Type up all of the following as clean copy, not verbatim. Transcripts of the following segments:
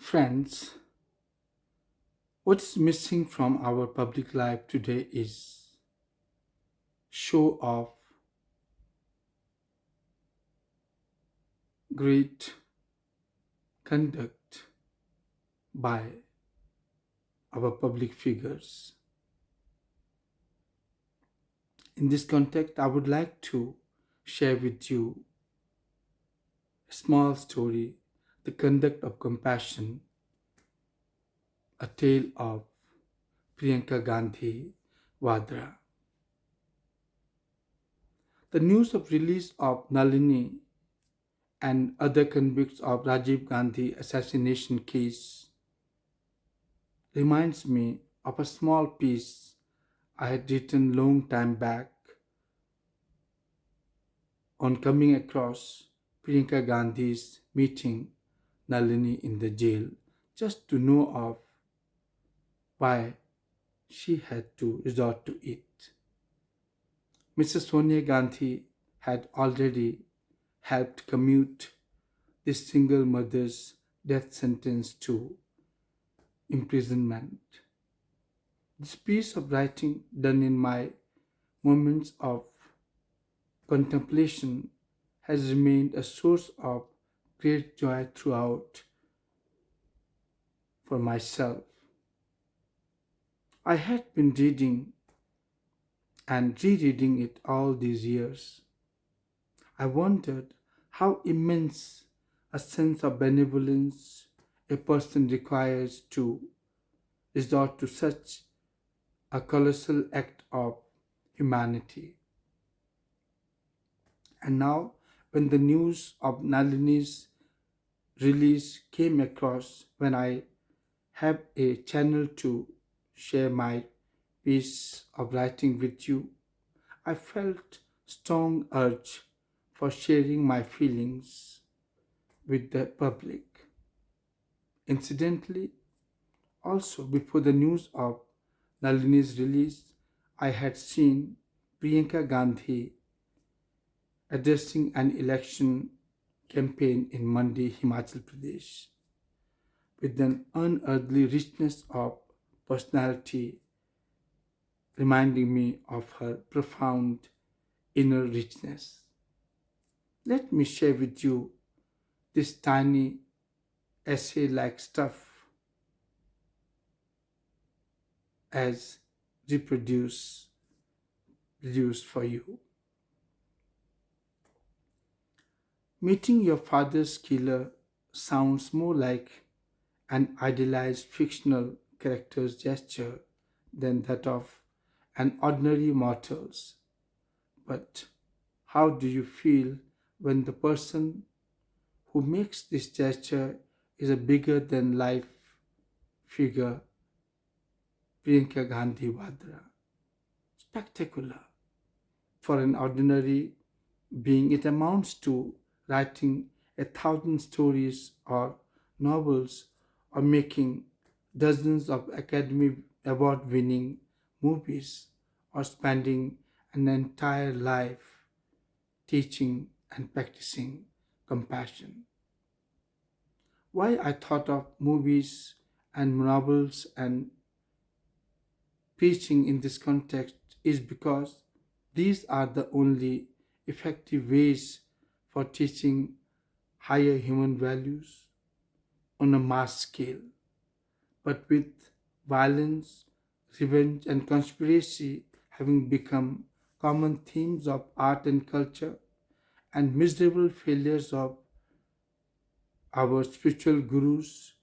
Friends, what's missing from our public life today is show of great conduct by our public figures. In this context, I would like to share with you a small story, The Conduct of Compassion, a tale of Priyanka Gandhi, Vadra. The news of release of Nalini and other convicts of Rajiv Gandhi assassination case reminds me of a small piece I had written long time back on coming across Priyanka Gandhi's meeting Nalini in the jail just to know of why she had to resort to it. Mrs. Sonia Gandhi had already helped commute this single mother's death sentence to imprisonment. This piece of writing, done in my moments of contemplation, has remained a source of great joy throughout for myself. I had been reading and rereading it all these years. I wondered how immense a sense of benevolence a person requires to resort to such a colossal act of humanity. And now, when the news of Nalini's release came across, when I have a channel to share my piece of writing with you, I felt strong urge for sharing my feelings with the public. Incidentally, also before the news of Nalini's release, I had seen Priyanka Gandhi addressing an election campaign in Mandi, Himachal Pradesh, with an unearthly richness of personality, reminding me of her profound inner richness. Let me share with you this tiny essay like stuff as reproduced produced for you. Meeting your father's killer sounds more like an idealized fictional character's gesture than that of an ordinary mortal's. But how do you feel when the person who makes this gesture is a bigger than life figure, Priyanka Gandhi Vadra? Spectacular. For an ordinary being, it amounts to writing 1,000 stories or novels or making dozens of Academy Award winning movies or spending an entire life teaching and practicing compassion. Why I thought of movies and novels and preaching in this context is because these are the only effective ways for teaching higher human values on a mass scale. But with violence, revenge, and conspiracy having become common themes of art and culture, and miserable failures of our spiritual gurus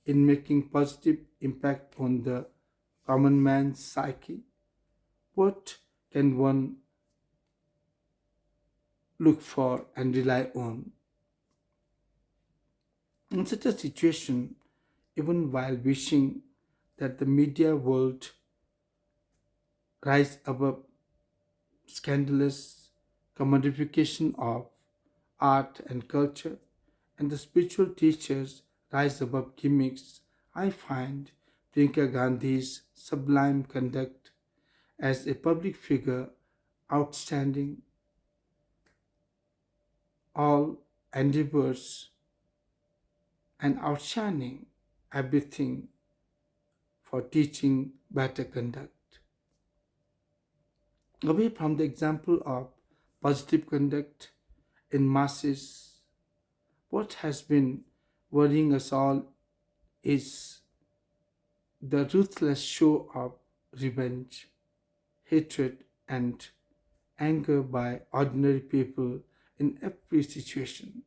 in making positive impact on the common man's psyche, what can one look for and rely on? In such a situation, even while wishing that the media world rise above scandalous commodification of art and culture, and the spiritual teachers rise above gimmicks, I find Priyanka Gandhi's sublime conduct as a public figure outstanding all endeavors and outshining. everything for teaching better conduct. Away from the example of positive conduct in masses, what has been worrying us all is the ruthless show of revenge, hatred, and anger by ordinary people in every situation.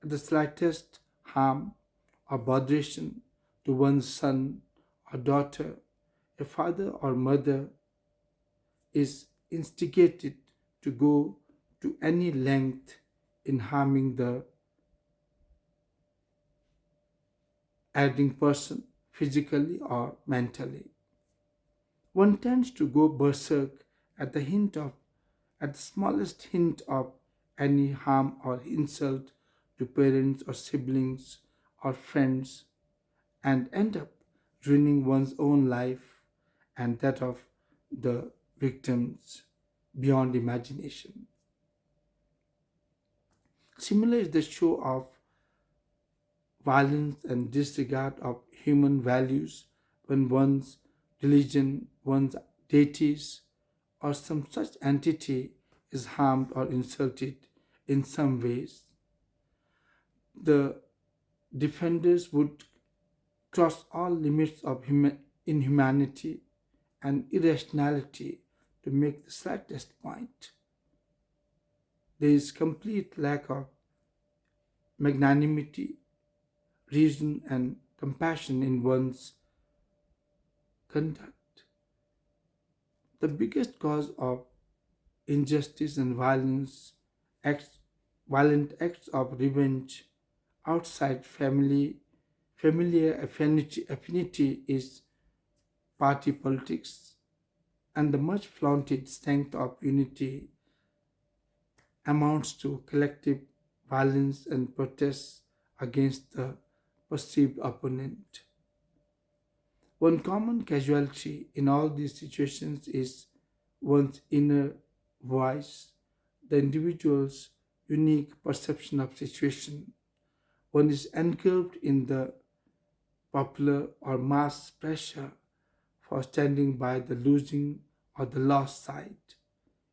At the slightest harm or botheration to one's son or daughter, a father or mother is instigated to go to any length in harming the erring person physically or mentally. One tends to go berserk at the at the smallest hint of any harm or insult to parents or siblings or friends and end up ruining one's own life and that of the victims beyond imagination. Similar is the show of violence and disregard of human values when one's religion, one's deities, or some such entity is harmed or insulted in some ways. The defenders would cross all limits of inhumanity and irrationality to make the slightest point. There is complete lack of magnanimity, reason, and compassion in one's conduct. The biggest cause of injustice and acts, violent acts of revenge outside familiar affinity is party politics, and the much flaunted strength of unity amounts to collective violence and protests against the perceived opponent. One common casualty in all these situations is one's inner voice, the individual's unique perception of situation. One is engulfed in the popular or mass pressure for standing by the losing or the lost side.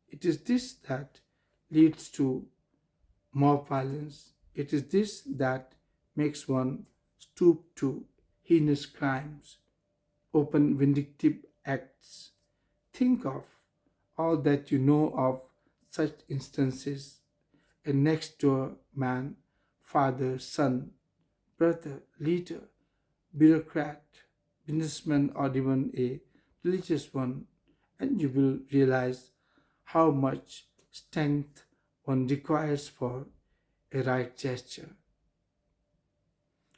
It is this that leads to mob violence. It is this that makes one stoop to heinous crimes, open vindictive acts. Think of all that you know of such instances: a next door man, father, son, brother, leader, bureaucrat, businessman, or even a religious one, and you will realize how much strength one requires for a right gesture.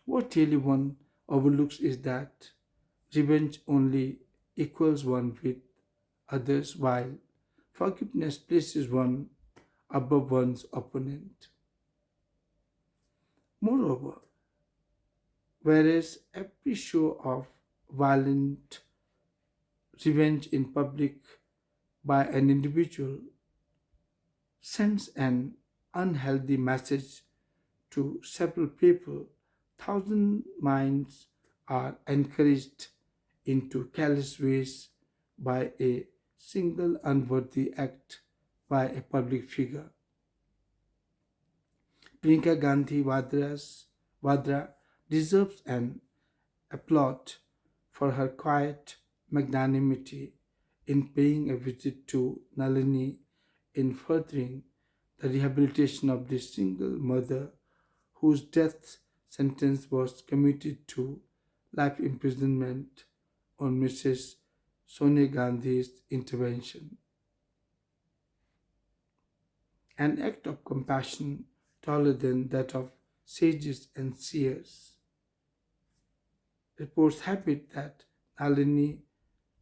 What really one overlooks is that revenge only equals one with others, while forgiveness places one above one's opponent. Moreover, whereas every show of violent revenge in public by an individual sends an unhealthy message to several people, thousand minds are encouraged into careless ways by a single unworthy act by a public figure. Priyanka Gandhi Vadra deserves an applaud for her quiet magnanimity in paying a visit to Nalini in furthering the rehabilitation of this single mother whose death sentence was commuted to life imprisonment on Mrs. Sonia Gandhi's intervention. An act of compassion taller than that of sages and seers. Reports have it that Nalini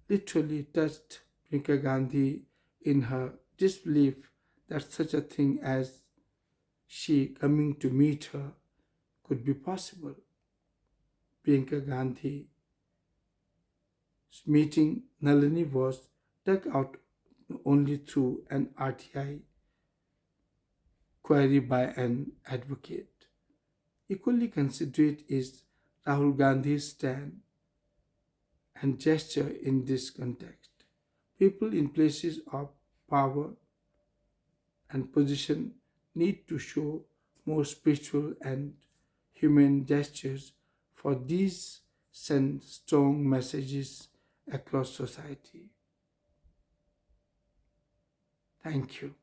literally touched Priyanka Gandhi in her disbelief that such a thing as she coming to meet her could be possible. Priyanka Gandhi's meeting Nalini was dug out only through an RTI query by an advocate. Equally considerate is Rahul Gandhi's stand and gesture in this context. People in places of power and position need to show more spiritual and human gestures, for these send strong messages across society. Thank you.